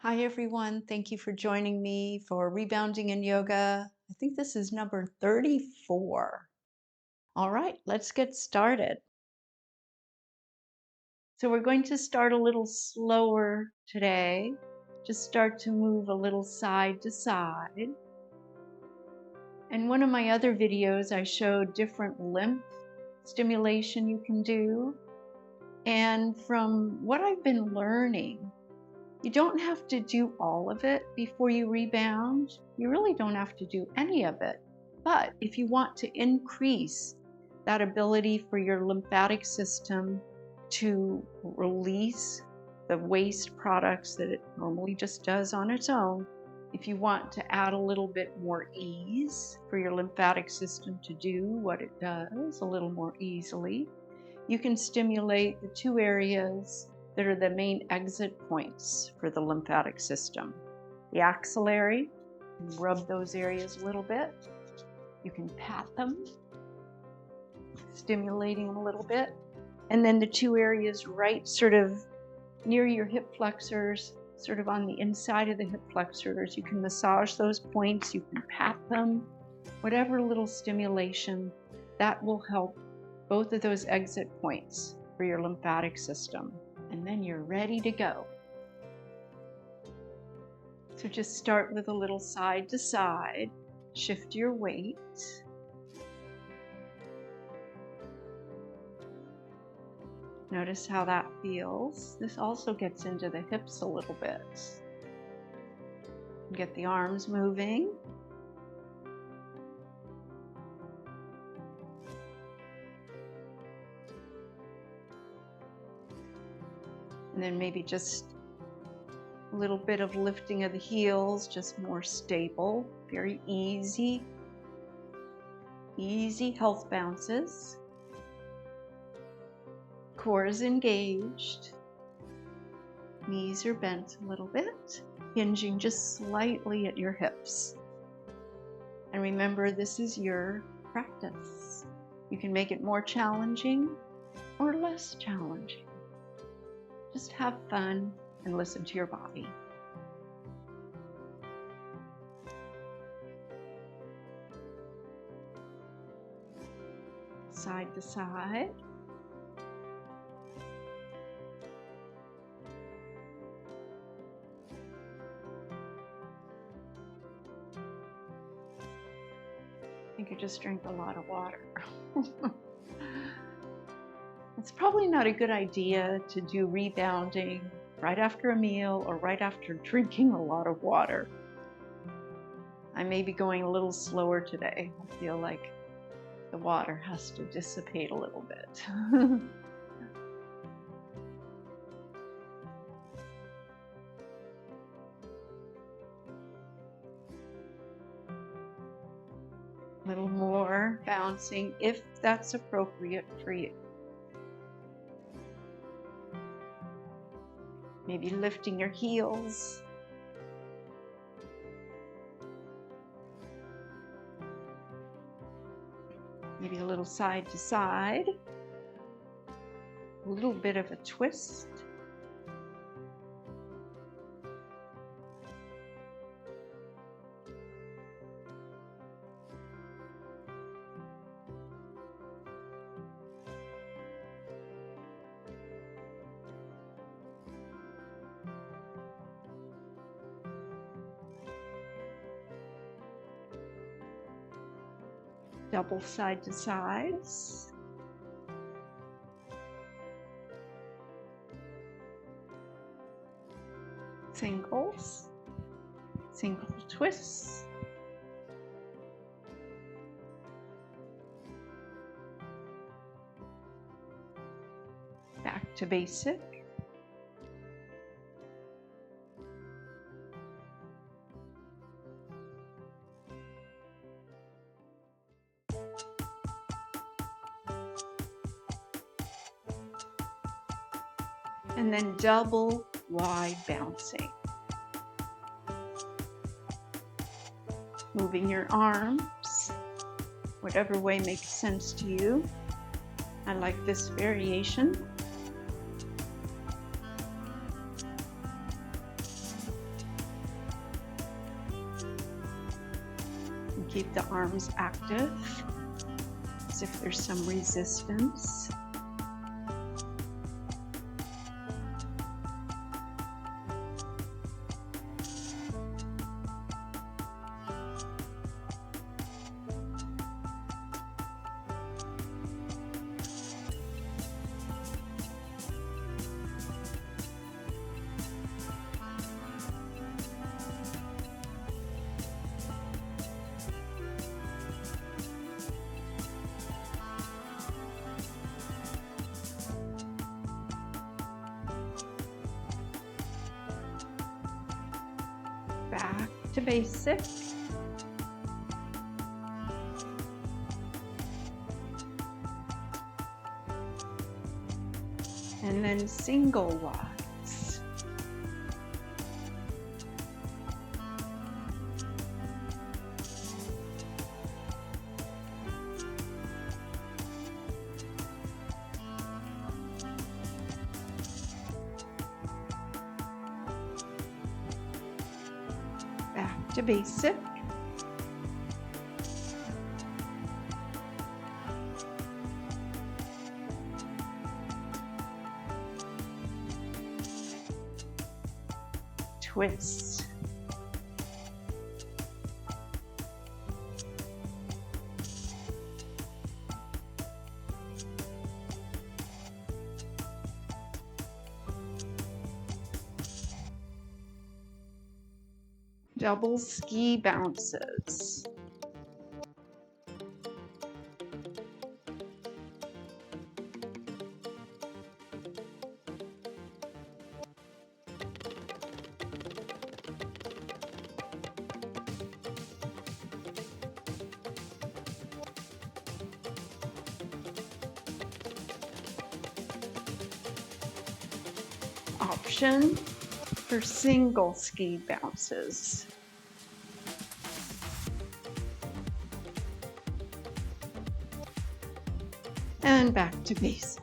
Hi, everyone. Thank you for joining me for Rebounding in Yoga. I think this is number 34. All right, let's get started. So we're going to start a little slower today. Just start to move a little side to side. In one of my other videos, I showed different lymph stimulation you can do. And from what I've been learning, you don't have to do all of it before you rebound. You really don't have to do any of it. But if you want to increase that ability for your lymphatic system to release the waste products that it normally just does on its own, if you want to add a little bit more ease for your lymphatic system to do what it does a little more easily, you can stimulate the two areas that are the main exit points for the lymphatic system. The axillary, rub those areas a little bit. You can pat them, stimulating them a little bit. And then the two areas right sort of near your hip flexors, sort of on the inside of the hip flexors. You can massage those points, you can pat them, whatever little stimulation, that will help both of those exit points for your lymphatic system. And then you're ready to go. So just start with a little side to side. Shift your weight. Notice how that feels. This also gets into the hips a little bit. Get the arms moving. And then maybe just a little bit of lifting of the heels, just more stable, very easy. Easy health bounces. Core is engaged. Knees are bent a little bit, hinging just slightly at your hips. And remember, this is your practice. You can make it more challenging or less challenging. Just have fun and listen to your body. Side to side. I think you just drank a lot of water. It's probably not a good idea to do rebounding right after a meal or right after drinking a lot of water. I may be going a little slower today. I feel like the water has to dissipate a little bit. A little more bouncing if that's appropriate for you. Maybe lifting your heels. Maybe a little side to side. A little bit of a twist. Double side to sides. Singles. Single twists. Back to basic. And then double wide bouncing. Moving your arms, whatever way makes sense to you. I like this variation. Keep the arms active, as if there's some resistance. Back to basic. And then single wides. Back to basic. Twist. Double ski bounces. Option for single ski bounces. And back to basic.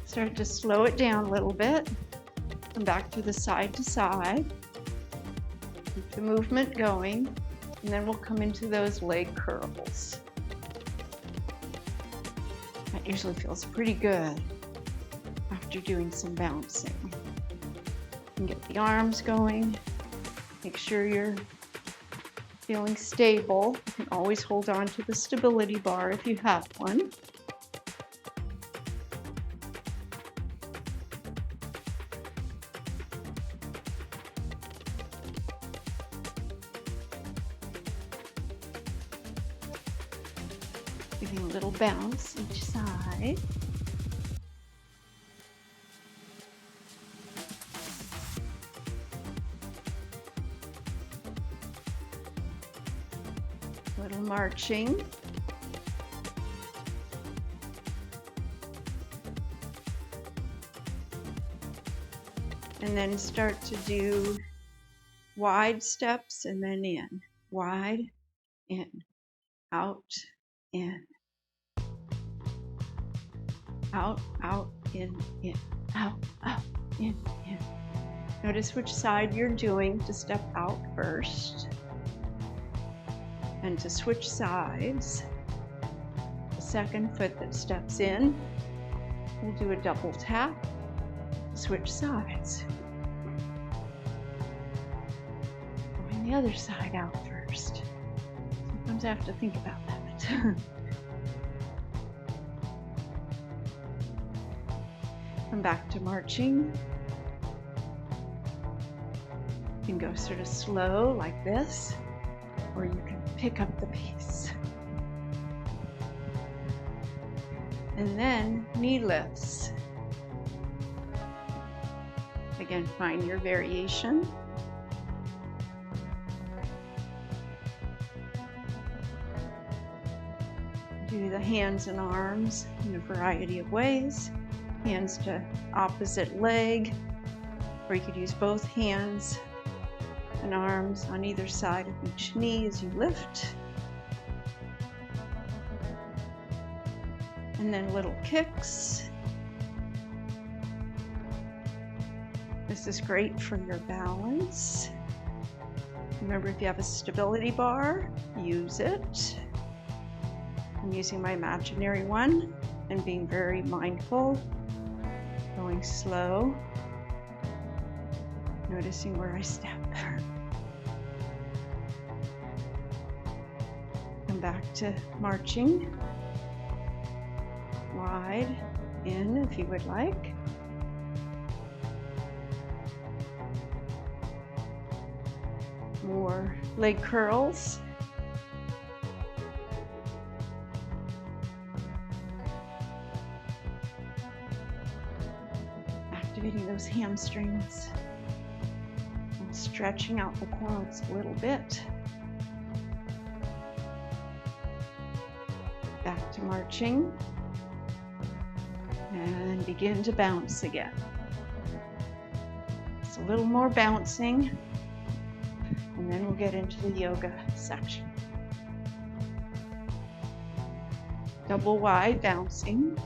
Start to slow it down a little bit. Come back to the side to side. Keep the movement going, and then we'll come into those leg curls. That usually feels pretty good after doing some bouncing. And get the arms going. Make sure you're feeling stable. You can always hold on to the stability bar if you have one. Giving a little bounce each side. Little marching. And then start to do wide steps and then in. Wide, in, out, in. Out, out, in, out, out, in. Notice which side you're doing to step out first. And to switch sides, the second foot that steps in, we'll do a double tap, switch sides. Going the other side out first. Sometimes I have to think about that. Come back to marching. You can go sort of slow like this, or you can pick up the pace. And then knee lifts. Again, find your variation. Do the hands and arms in a variety of ways. Hands to opposite leg, or you could use both hands and arms on either side of each knee as you lift. And then little kicks. This is great for your balance. Remember, if you have a stability bar, use it. I'm using my imaginary one and being very mindful, going slow, noticing where I step. Come back to marching. Wide in if you would like. More leg curls. Activating those hamstrings and stretching out the quads a little bit. Back to marching and begin to bounce again. Just a little more bouncing, and then we'll get into the yoga section. Double wide bouncing.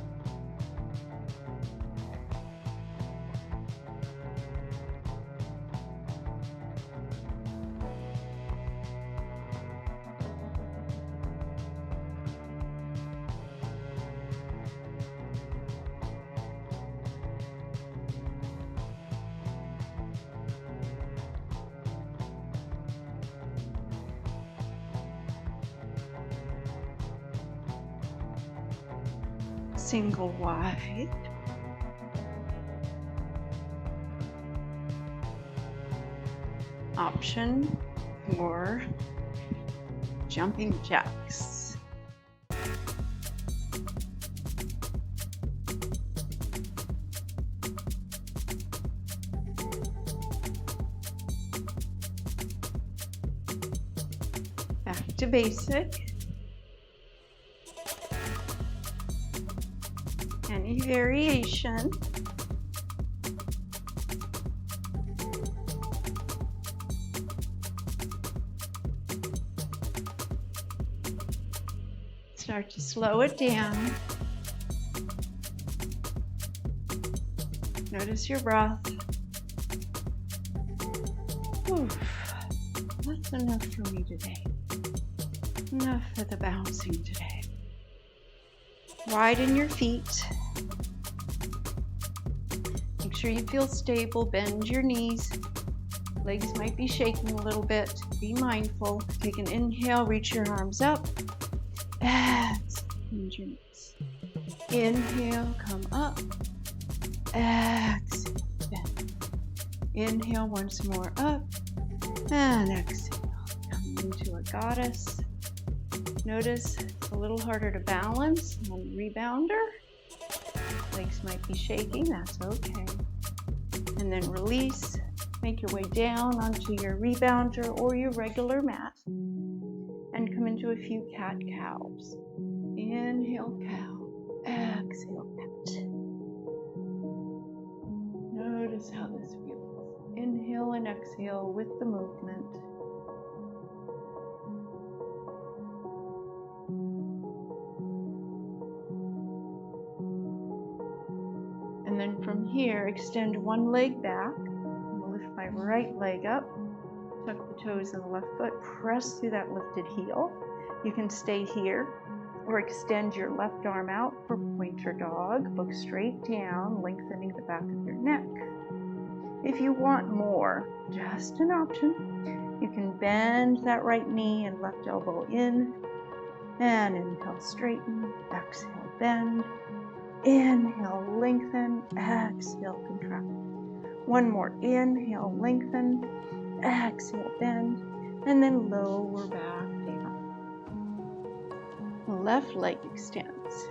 Single wide. Option for jumping jacks. Back to basic. Any variation. Start to slow it down. Notice your breath. Oof. That's enough for me today. Enough for the bouncing today. Widen your feet. Make sure you feel stable. Bend your knees. Legs might be shaking a little bit. Be mindful. Take an inhale. Reach your arms up. Exhale. Bend your knees. Inhale. Come up. Exhale. Bend. Inhale once more. Up. And exhale. Come into a goddess. Notice it's a little harder to balance on rebounder. Legs might be shaking, that's okay. And then release, make your way down onto your rebounder or your regular mat and come into a few cat-cows. Inhale, cow. Exhale, cat. Notice how this feels. Inhale and exhale with the movement. And then from here, extend one leg back. I'm going to lift my right leg up. Tuck the toes in the left foot. Press through that lifted heel. You can stay here or extend your left arm out for pointer dog. Look straight down, lengthening the back of your neck. If you want more, just an option, you can bend that right knee and left elbow in. And inhale, straighten. Exhale, bend. Inhale, lengthen, exhale, contract. One more, inhale, lengthen, exhale, bend, and then lower back down. The left leg extends.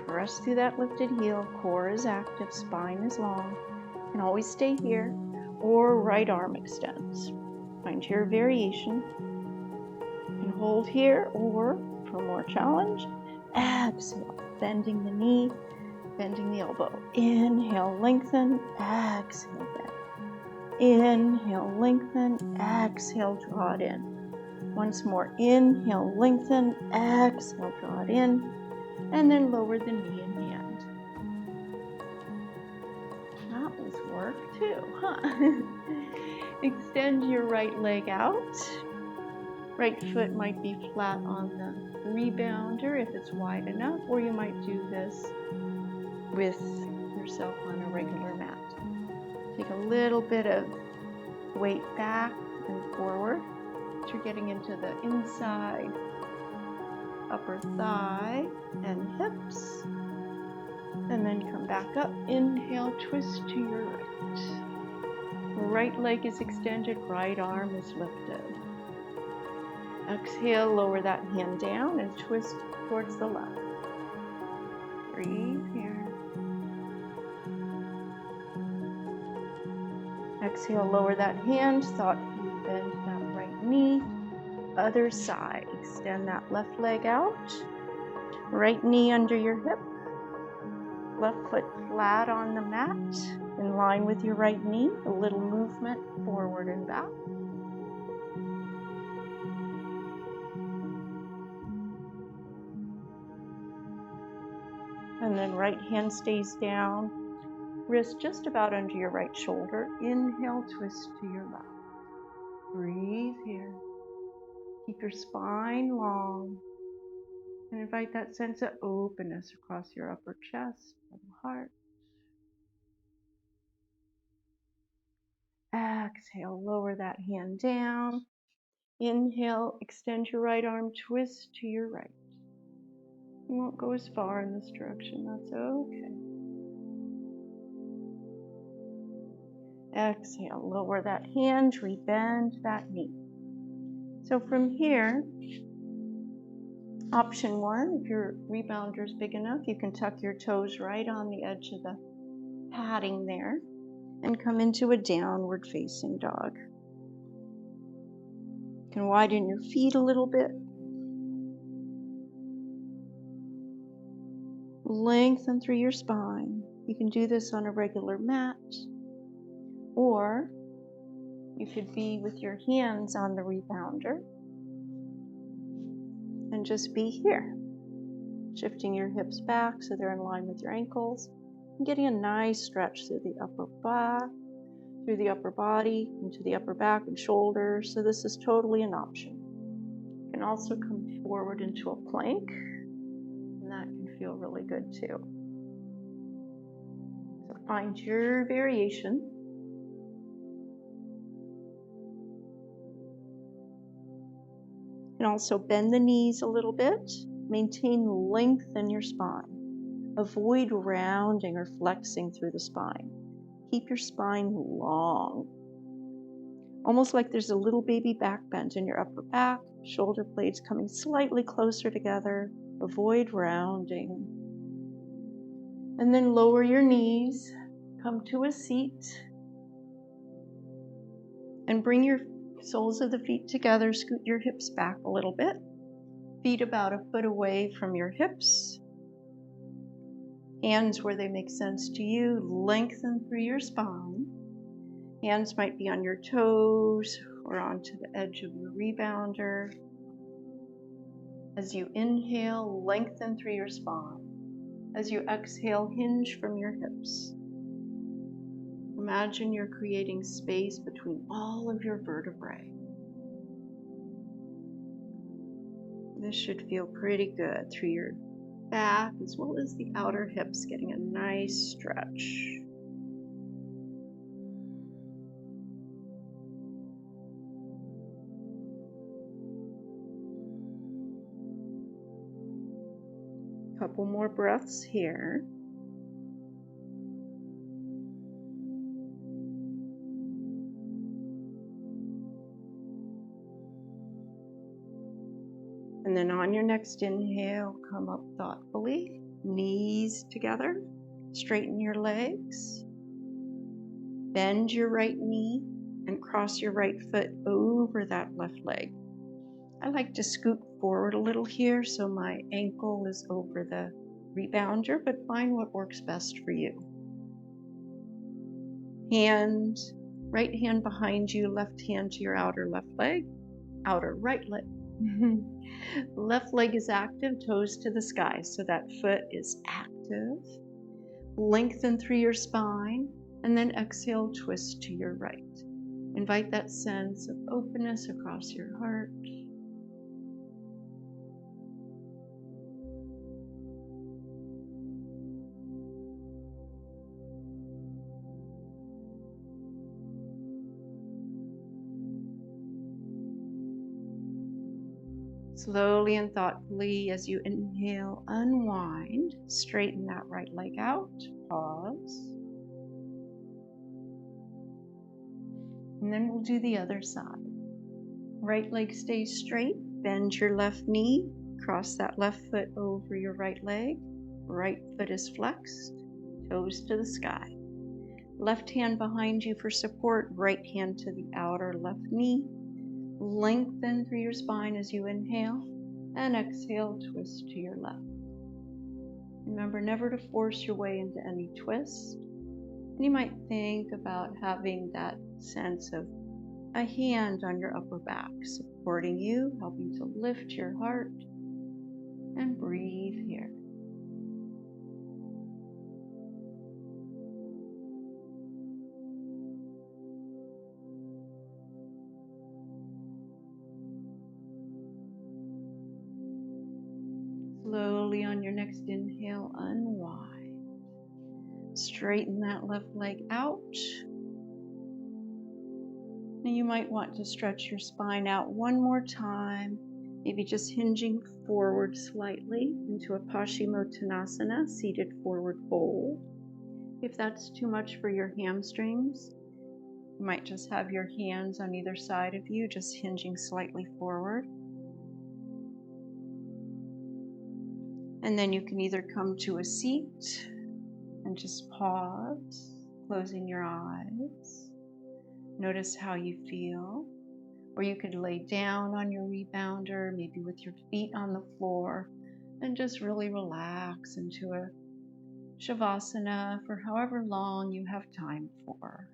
Press through that lifted heel, core is active, spine is long. You can always stay here, or right arm extends. Find your variation. You can hold here, or for more challenge, exhale. Bending the knee, bending the elbow. Inhale, lengthen, exhale, bend. Inhale, lengthen, exhale, draw it in. Once more, inhale, lengthen, exhale, draw it in, and then lower the knee and hand. That was worked. too, huh? Extend your right leg out. Right foot might be flat on the rebounder if it's wide enough, or you might do this with yourself on a regular mat. Take a little bit of weight back and forward. You're getting into the inside upper thigh and hips. And then come back up. Inhale, twist to your right. Right leg is extended, right arm is lifted. Exhale, lower that hand down and twist towards the left. Breathe here. Exhale, lower that hand, thoughtfully bend that right knee. Other side, extend that left leg out. Right knee under your hip. Left foot flat on the mat, in line with your right knee. A little movement forward and back. And then right hand stays down. Wrist just about under your right shoulder. Inhale, twist to your left. Breathe here. Keep your spine long. And invite that sense of openness across your upper chest and heart. Exhale, lower that hand down. Inhale, extend your right arm, twist to your right. You won't go as far in this direction, that's okay. Exhale, lower that hand, rebend that knee. So from here, option one, if your rebounder is big enough, you can tuck your toes right on the edge of the padding there and come into a downward facing dog. You can widen your feet a little bit. Lengthen through your spine. You can do this on a regular mat, or you could be with your hands on the rebounder and just be here, shifting your hips back so they're in line with your ankles, and getting a nice stretch through the upper back, through the upper body, into the upper back and shoulders. So this is totally an option. You can also come forward into a plank, and that can feel really good too. So find your variation. And also bend the knees a little bit. Maintain length in your spine. Avoid rounding or flexing through the spine. Keep your spine long. Almost like there's a little baby back bend in your upper back, shoulder blades coming slightly closer together. Avoid rounding. And then lower your knees. Come to a seat. And bring your soles of the feet together, scoot your hips back a little bit. Feet about a foot away from your hips. Hands where they make sense to you. Lengthen through your spine. Hands might be on your toes or onto the edge of your rebounder. As you inhale, lengthen through your spine. As you exhale, hinge from your hips. Imagine you're creating space between all of your vertebrae. This should feel pretty good through your back as well as the outer hips, getting a nice stretch. Couple more breaths here. And then on your next inhale, come up thoughtfully, knees together, straighten your legs, bend your right knee, and cross your right foot over that left leg. I like to scoot forward a little here so my ankle is over the rebounder, but find what works best for you. Right hand behind you, left hand to your outer left leg, outer right leg. Left leg is active, toes to the sky, so that foot is active. Lengthen through your spine. And then exhale, twist to your right. Invite that sense of openness across your heart. Slowly and thoughtfully, as you inhale, unwind, straighten that right leg out, pause. And then we'll do the other side. Right leg stays straight, bend your left knee, cross that left foot over your right leg. Right foot is flexed, toes to the sky. Left hand behind you for support, right hand to the outer left knee. Lengthen through your spine as you inhale, and exhale, twist to your left. Remember never to force your way into any twist. And you might think about having that sense of a hand on your upper back, supporting you, helping to lift your heart, and breathe here. Slowly on your next inhale, unwind. Straighten that left leg out. Now you might want to stretch your spine out one more time, maybe just hinging forward slightly into a Paschimottanasana, seated forward fold. If that's too much for your hamstrings, you might just have your hands on either side of you, just hinging slightly forward. And then you can either come to a seat and just pause, closing your eyes. Notice how you feel. Or you could lay down on your rebounder, maybe with your feet on the floor, and just really relax into a Shavasana for however long you have time for.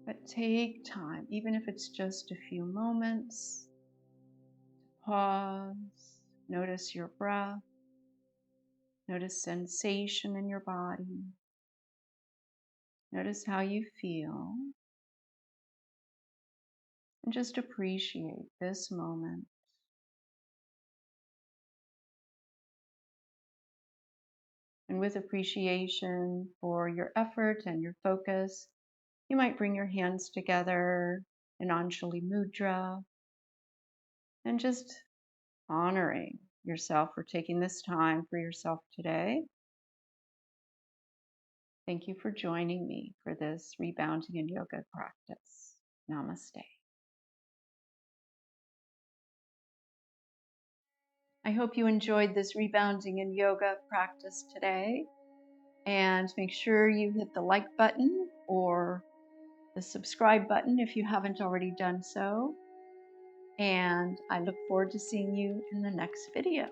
But take time, even if it's just a few moments, to pause, notice your breath, notice sensation in your body, notice how you feel, and just appreciate this moment. And with appreciation for your effort and your focus, you might bring your hands together in Anjali Mudra and just honoring yourself for taking this time for yourself today. Thank you for joining me for this rebounding and yoga practice. Namaste. I hope you enjoyed this rebounding and yoga practice today. And make sure you hit the like button or the subscribe button if you haven't already done so. And I look forward to seeing you in the next video.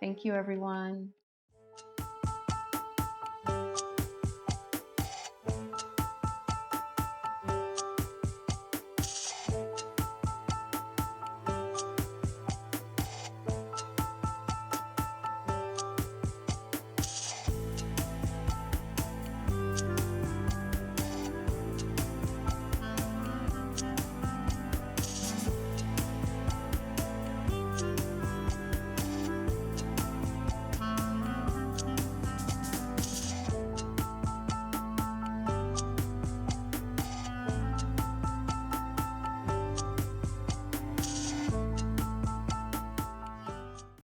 Thank you, everyone.